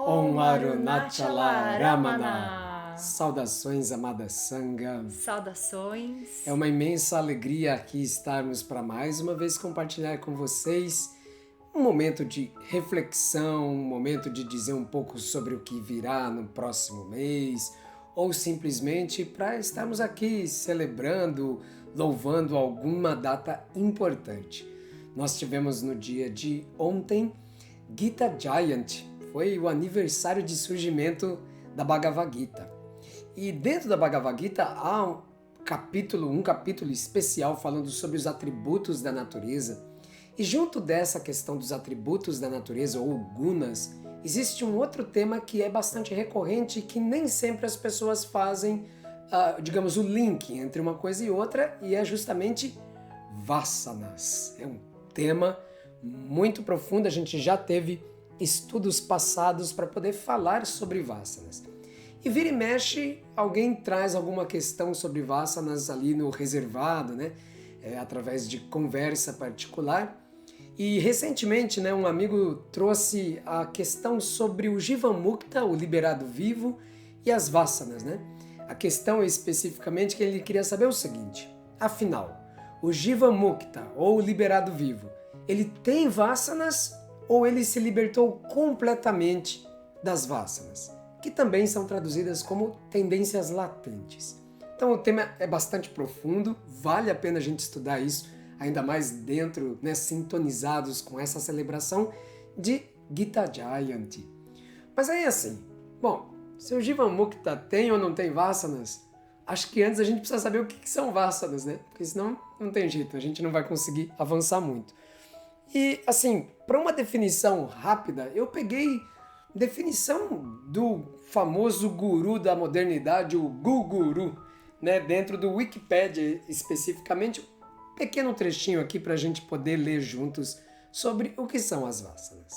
Om Arunachala Ramana. Ramana. Saudações, amada Sangha. Saudações. É uma imensa alegria aqui estarmos para mais uma vez compartilhar com vocês um momento de reflexão, um momento de dizer um pouco sobre o que virá no próximo mês, ou simplesmente para estarmos aqui celebrando, louvando alguma data importante. Nós tivemos no dia de ontem Gita Jayanti, foi o aniversário de surgimento da Bhagavad Gita. E dentro da Bhagavad Gita há um capítulo especial falando sobre os atributos da natureza. E junto dessa questão dos atributos da natureza, ou gunas, existe um outro tema que é bastante recorrente e que nem sempre as pessoas fazem, digamos, o link entre uma coisa e outra, e é justamente vasanas. É um tema muito profundo, a gente já teve estudos passados para poder falar sobre vasanas. E vira e mexe, alguém traz alguma questão sobre vasanas ali no reservado, né? Através de conversa particular. E recentemente, né, um amigo trouxe a questão sobre o Jivamukta, o liberado vivo, e as vasanas, né? A questão especificamente que ele queria saber o seguinte: afinal, o Jivamukta, ou o liberado vivo, ele tem vasanas ou ele se libertou completamente das vasanas, que também são traduzidas como tendências latentes. Então o tema é bastante profundo, vale a pena a gente estudar isso, ainda mais dentro, né, sintonizados com essa celebração de Gita Jayanti. Mas aí assim, bom, se o Jivamukta tem ou não tem vasanas, acho que antes a gente precisa saber o que são vasanas, né? Porque senão não tem jeito, a gente não vai conseguir avançar muito. E assim, para uma definição rápida, eu peguei definição do famoso guru da modernidade, o Guguru, né? Dentro do Wikipedia especificamente, um pequeno trechinho aqui para a gente poder ler juntos sobre o que são as vasanas.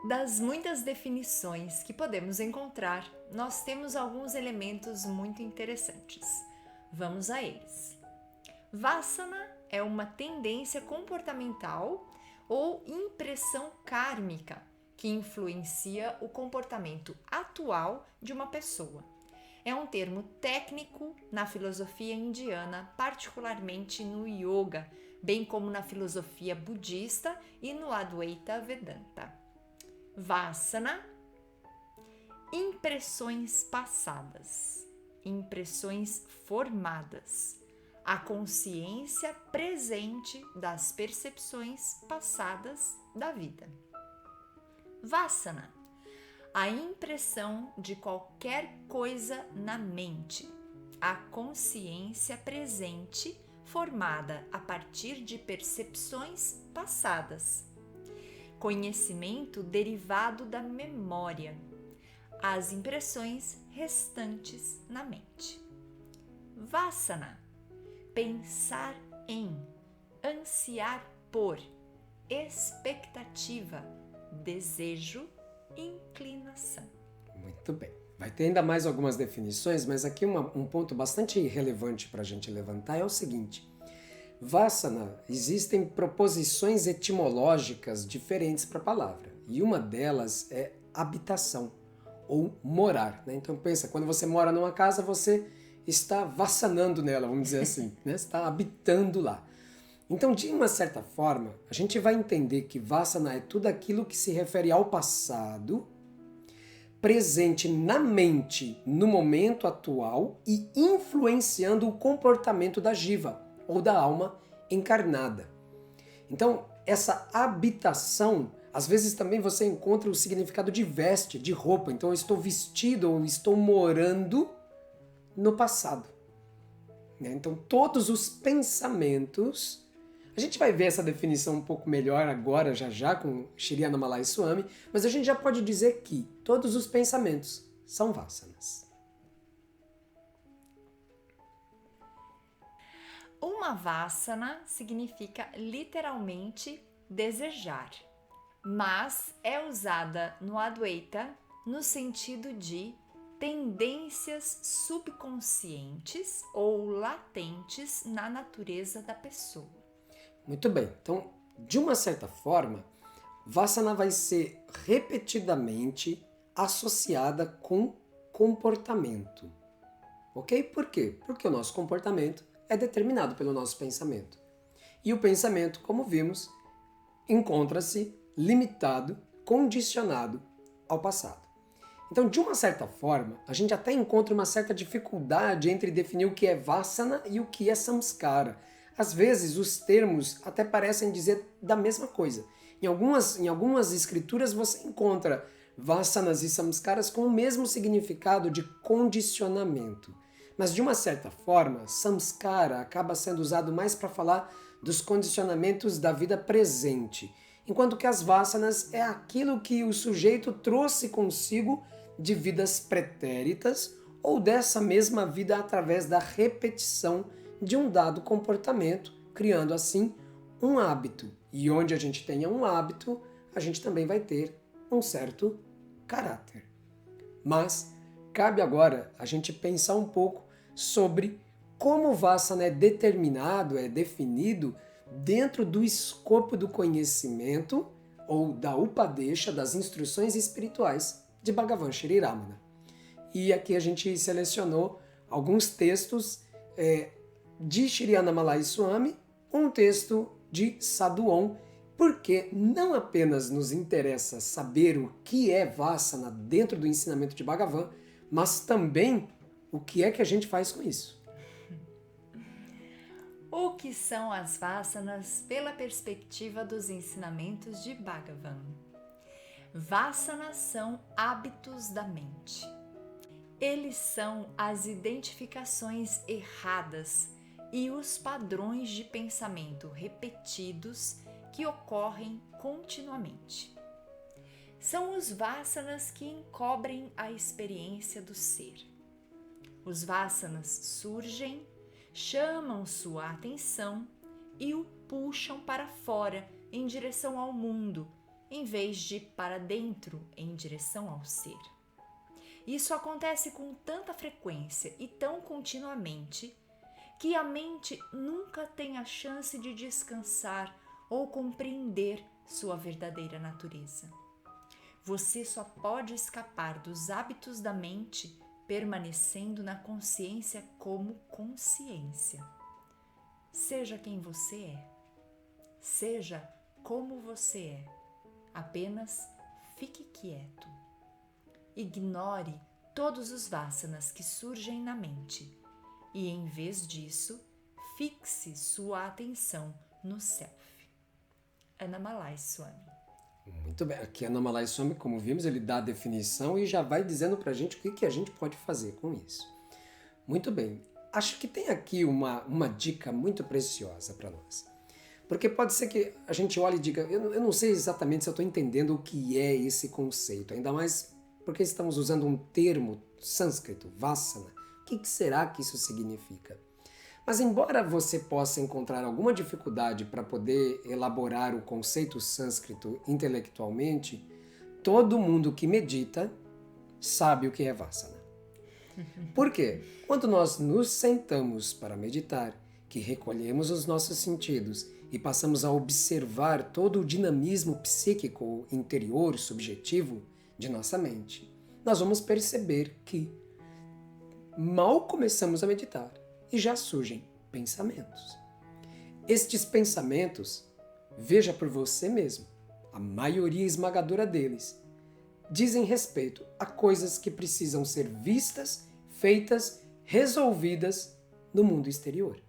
Das muitas definições que podemos encontrar, nós temos alguns elementos muito interessantes. Vamos a eles. Vasana é uma tendência comportamental ou impressão kármica que influencia o comportamento atual de uma pessoa. É um termo técnico na filosofia indiana, particularmente no yoga, bem como na filosofia budista e no Advaita Vedanta. Vasana, impressões passadas, impressões formadas, a consciência presente das percepções passadas da vida. Vasana, a impressão de qualquer coisa na mente, a consciência presente formada a partir de percepções passadas. Conhecimento derivado da memória, as impressões restantes na mente. Vasana, pensar em, ansiar por, expectativa, desejo, inclinação. Muito bem. Vai ter ainda mais algumas definições, mas aqui um ponto bastante relevante para a gente levantar é o seguinte: Vasana, existem proposições etimológicas diferentes para a palavra, e uma delas é habitação, ou morar, né? Então pensa, quando você mora numa casa, você está vassanando nela, vamos dizer assim, né? Está habitando lá. Então, de uma certa forma, a gente vai entender que Vasana é tudo aquilo que se refere ao passado, presente na mente no momento atual e influenciando o comportamento da jiva, ou da alma encarnada. Então, essa habitação, às vezes também você encontra o significado de veste, de roupa. Então, eu estou vestido ou estou morando no passado. Então, todos os pensamentos, a gente vai ver essa definição um pouco melhor agora, já com Shri Annamalai Swami, mas a gente já pode dizer que todos os pensamentos são vasanas. Uma vasana significa literalmente desejar, mas é usada no Advaita no sentido de tendências subconscientes ou latentes na natureza da pessoa. Muito bem, então, de uma certa forma, Vassana vai ser repetidamente associada com comportamento. Ok? Por quê? Porque o nosso comportamento é determinado pelo nosso pensamento. E o pensamento, como vimos, encontra-se limitado, condicionado ao passado. Então, de uma certa forma, a gente até encontra uma certa dificuldade entre definir o que é Vassana e o que é Samskara. Às vezes, os termos até parecem dizer da mesma coisa. Em algumas escrituras você encontra Vassanas e Samskaras com o mesmo significado de condicionamento. Mas, de uma certa forma, Samskara acaba sendo usado mais para falar dos condicionamentos da vida presente, enquanto que as Vassanas é aquilo que o sujeito trouxe consigo de vidas pretéritas ou dessa mesma vida através da repetição de um dado comportamento, criando assim um hábito. E onde a gente tenha um hábito, a gente também vai ter um certo caráter. Mas cabe agora a gente pensar um pouco sobre como o Vassana é determinado, é definido dentro do escopo do conhecimento ou da Upadesha, das instruções espirituais de Bhagavan Shri Ramana. E aqui a gente selecionou alguns textos de Shri Annamalai Swami, um texto de Sadhuon, porque não apenas nos interessa saber o que é Vassana dentro do ensinamento de Bhagavan, mas também o que é que a gente faz com isso. O que são as Vassanas pela perspectiva dos ensinamentos de Bhagavan? Vassanas são hábitos da mente. Eles são as identificações erradas e os padrões de pensamento repetidos que ocorrem continuamente. São os Vassanas que encobrem a experiência do ser. Os Vassanas surgem, chamam sua atenção e o puxam para fora em direção ao mundo, em vez de para dentro em direção ao ser. Isso acontece com tanta frequência e tão continuamente que a mente nunca tem a chance de descansar ou compreender sua verdadeira natureza. Você só pode escapar dos hábitos da mente permanecendo na consciência como consciência. Seja quem você é. Seja como você é. Apenas fique quieto. Ignore todos os vassanas que surgem na mente e, em vez disso, fixe sua atenção no Self. Annamalai Swami. Muito bem, aqui Annamalai Swami, como vimos, ele dá a definição e já vai dizendo pra gente o que a gente pode fazer com isso. Muito bem, acho que tem aqui uma dica muito preciosa para nós. Porque pode ser que a gente olhe e diga, eu não sei exatamente se eu estou entendendo o que é esse conceito, ainda mais porque estamos usando um termo sânscrito, Vassana. O que será que isso significa? Mas embora você possa encontrar alguma dificuldade para poder elaborar o conceito sânscrito intelectualmente, todo mundo que medita sabe o que é Vassana. Por quê? Quando nós nos sentamos para meditar, que recolhemos os nossos sentidos e passamos a observar todo o dinamismo psíquico interior, subjetivo de nossa mente, nós vamos perceber que mal começamos a meditar e já surgem pensamentos. Estes pensamentos, veja por você mesmo, a maioria esmagadora deles, dizem respeito a coisas que precisam ser vistas, feitas, resolvidas no mundo exterior.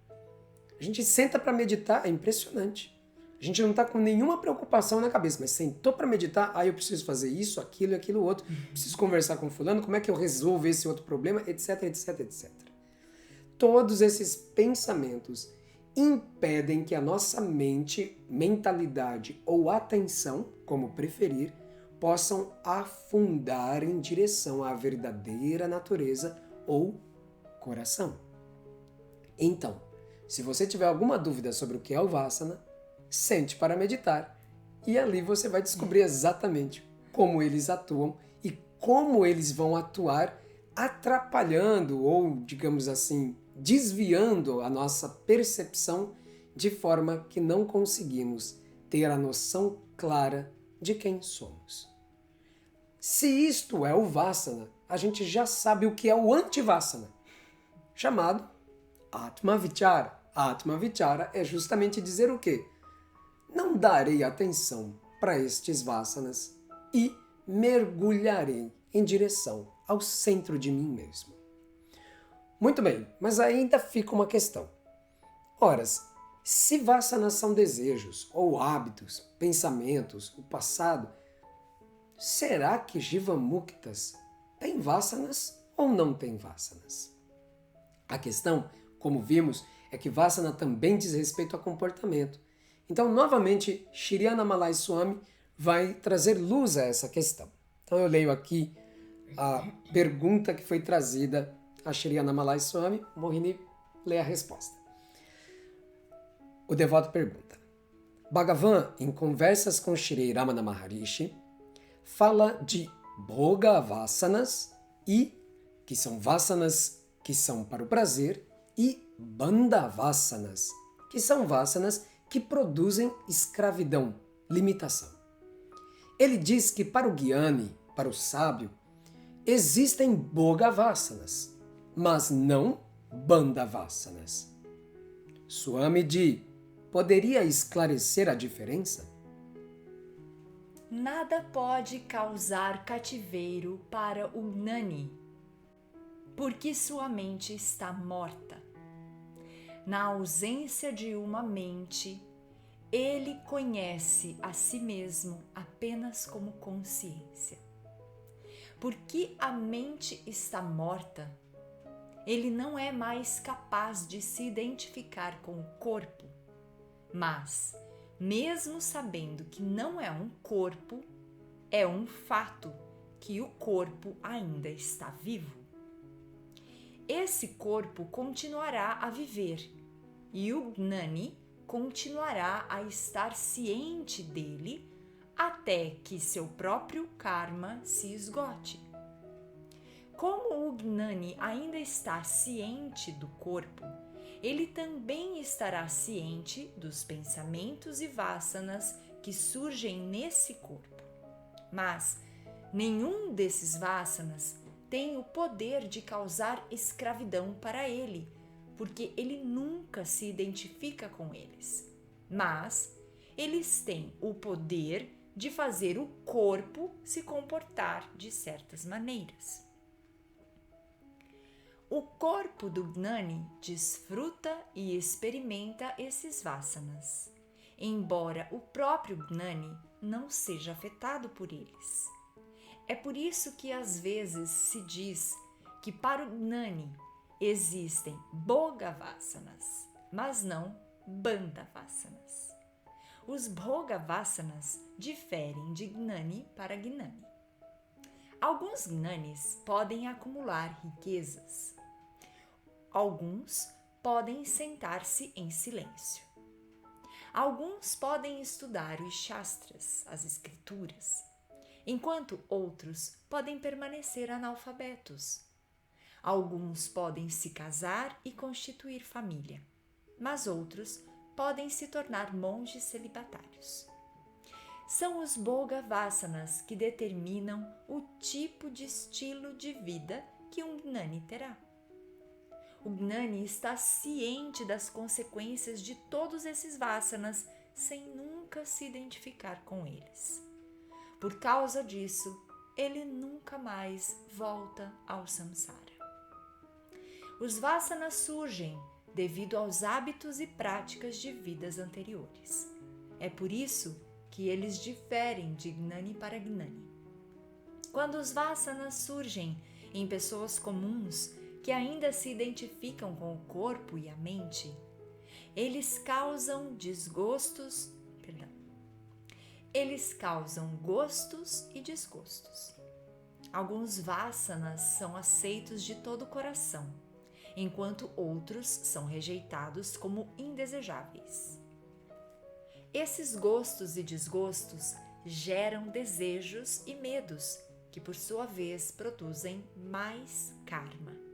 A gente senta para meditar, é impressionante. A gente não está com nenhuma preocupação na cabeça, mas sentou para meditar, eu preciso fazer isso, aquilo e aquilo outro, preciso conversar com fulano, como é que eu resolvo esse outro problema, etc, etc, etc. Todos esses pensamentos impedem que a nossa mente, mentalidade ou atenção, como preferir, possam afundar em direção à verdadeira natureza ou coração. Então, se você tiver alguma dúvida sobre o que é o Vassana, sente para meditar e ali você vai descobrir exatamente como eles atuam e como eles vão atuar atrapalhando ou, digamos assim, desviando a nossa percepção de forma que não conseguimos ter a noção clara de quem somos. Se isto é o Vassana, a gente já sabe o que é o Antivassana, chamado Atma Vichara. Atma Vichara é justamente dizer o quê? Não darei atenção para estes Vassanas e mergulharei em direção ao centro de mim mesmo. Muito bem, mas ainda fica uma questão. Ora, se Vassanas são desejos ou hábitos, pensamentos, o passado, será que Jivamuktas tem Vassanas ou não tem Vassanas? A questão, como vimos, é que Vassana também diz respeito a comportamento. Então, novamente, Shri Annamalai Swami vai trazer luz a essa questão. Então, eu leio aqui a pergunta que foi trazida a Shri Annamalai Swami. Mohini lê a resposta. O devoto pergunta: Bhagavan, em conversas com Shri Ramana Maharishi, fala de Bhoga Vassanas que são Vassanas que são para o prazer, e Bandha Vassanas, que são Vassanas que produzem escravidão, limitação. Ele diz que para o Gyani, para o sábio, existem Bhoga Vassanas, mas não Bandha Vassanas. Swamiji poderia esclarecer a diferença? Nada pode causar cativeiro para o Gnani, porque sua mente está morta. Na ausência de uma mente, ele conhece a si mesmo apenas como consciência. Porque a mente está morta, ele não é mais capaz de se identificar com o corpo, mas, mesmo sabendo que não é um corpo, é um fato que o corpo ainda está vivo. Esse corpo continuará a viver e o Gnani continuará a estar ciente dele até que seu próprio karma se esgote. Como o Gnani ainda está ciente do corpo, ele também estará ciente dos pensamentos e vassanas que surgem nesse corpo. Mas nenhum desses vassanas tem o poder de causar escravidão para ele, porque ele nunca se identifica com eles. Mas eles têm o poder de fazer o corpo se comportar de certas maneiras. O corpo do Gnani desfruta e experimenta esses vassanas, embora o próprio Gnani não seja afetado por eles. É por isso que às vezes se diz que para o Gnani existem Bhoga Vassanas, mas não Bandha Vassanas. Os Bhoga Vassanas diferem de Gnani para Gnani. Alguns Gnanis podem acumular riquezas. Alguns podem sentar-se em silêncio. Alguns podem estudar os Shastras, as escrituras, enquanto outros podem permanecer analfabetos. Alguns podem se casar e constituir família, mas outros podem se tornar monges celibatários. São os Bhoga Vassanas que determinam o tipo de estilo de vida que um Gnani terá. O Gnani está ciente das consequências de todos esses Vassanas sem nunca se identificar com eles. Por causa disso, ele nunca mais volta ao samsara. Os Vassanas surgem devido aos hábitos e práticas de vidas anteriores. É por isso que eles diferem de Gnani para Gnani. Quando os Vassanas surgem em pessoas comuns que ainda se identificam com o corpo e a mente, eles causam gostos e desgostos. Alguns Vassanas são aceitos de todo o coração, enquanto outros são rejeitados como indesejáveis. Esses gostos e desgostos geram desejos e medos, que por sua vez produzem mais karma.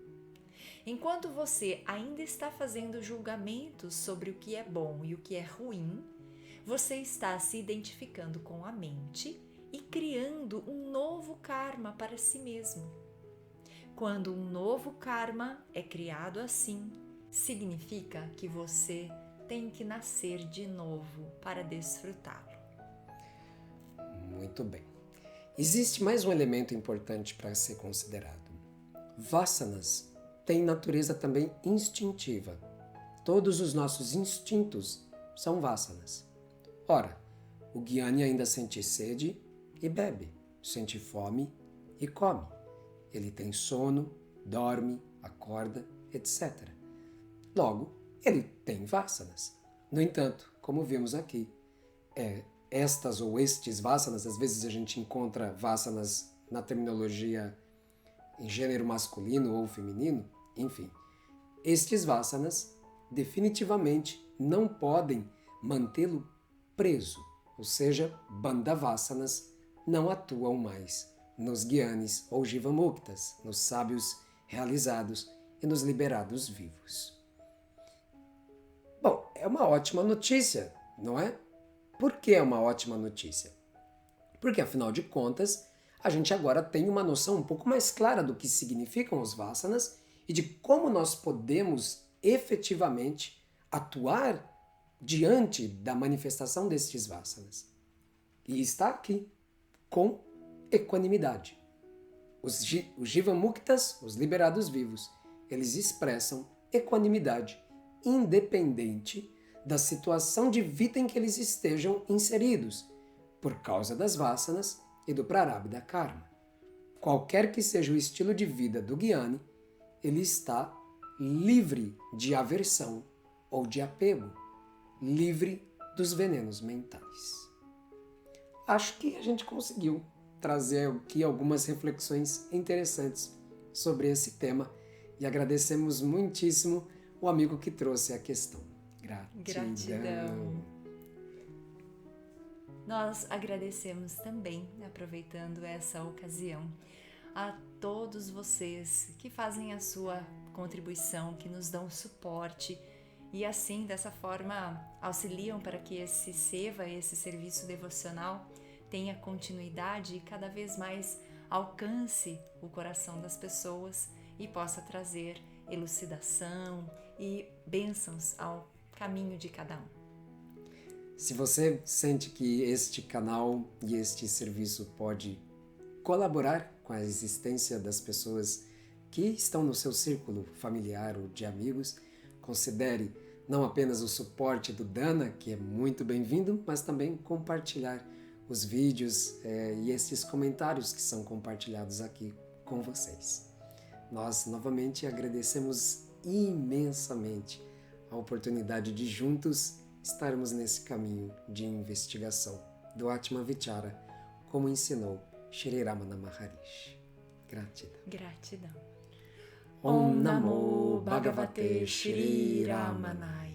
Enquanto você ainda está fazendo julgamentos sobre o que é bom e o que é ruim, Você está se identificando com a mente e criando um novo karma para si mesmo. Quando um novo karma é criado assim, significa que você tem que nascer de novo para desfrutá-lo. Muito bem. Existe mais um elemento importante para ser considerado. Vasanas têm natureza também instintiva. Todos os nossos instintos são vasanas. Ora, o Gyani ainda sente sede e bebe, sente fome e come. Ele tem sono, dorme, acorda, etc. Logo, ele tem vasanas. No entanto, como vimos aqui, estas ou estes vasanas, às vezes a gente encontra vasanas na terminologia em gênero masculino ou feminino, enfim. Estes vasanas definitivamente não podem mantê-lo preso, ou seja, bandhavasanas não atuam mais nos Gyanis ou Jivamuktas, nos sábios realizados e nos liberados vivos. Bom, é uma ótima notícia, não é? Por que é uma ótima notícia? Porque, afinal de contas, a gente agora tem uma noção um pouco mais clara do que significam os vasanas e de como nós podemos efetivamente atuar diante da manifestação destes vasanas. E está aqui, com equanimidade. Os Jivamuktas, os liberados vivos, eles expressam equanimidade, independente da situação de vida em que eles estejam inseridos, por causa das vasanas e do prarabdha karma. Qualquer que seja o estilo de vida do Gyani, ele está livre de aversão ou de apego, livre dos venenos mentais. Acho que a gente conseguiu trazer aqui algumas reflexões interessantes sobre esse tema e agradecemos muitíssimo o amigo que trouxe a questão. Gratidão. Nós agradecemos também, aproveitando essa ocasião, a todos vocês que fazem a sua contribuição, que nos dão suporte e assim, dessa forma, auxiliam para que esse seva, esse serviço devocional, tenha continuidade e cada vez mais alcance o coração das pessoas e possa trazer elucidação e bênçãos ao caminho de cada um. Se você sente que este canal e este serviço pode colaborar com a existência das pessoas que estão no seu círculo familiar ou de amigos, considere não apenas o suporte do Dana, que é muito bem-vindo, mas também compartilhar os vídeos e esses comentários que são compartilhados aqui com vocês. Nós novamente agradecemos imensamente a oportunidade de juntos estarmos nesse caminho de investigação do Atma Vichara, como ensinou Shri Ramana Maharishi. Gratidão. Gratidão. Om Namo Bhagavate Shri Ramanaya.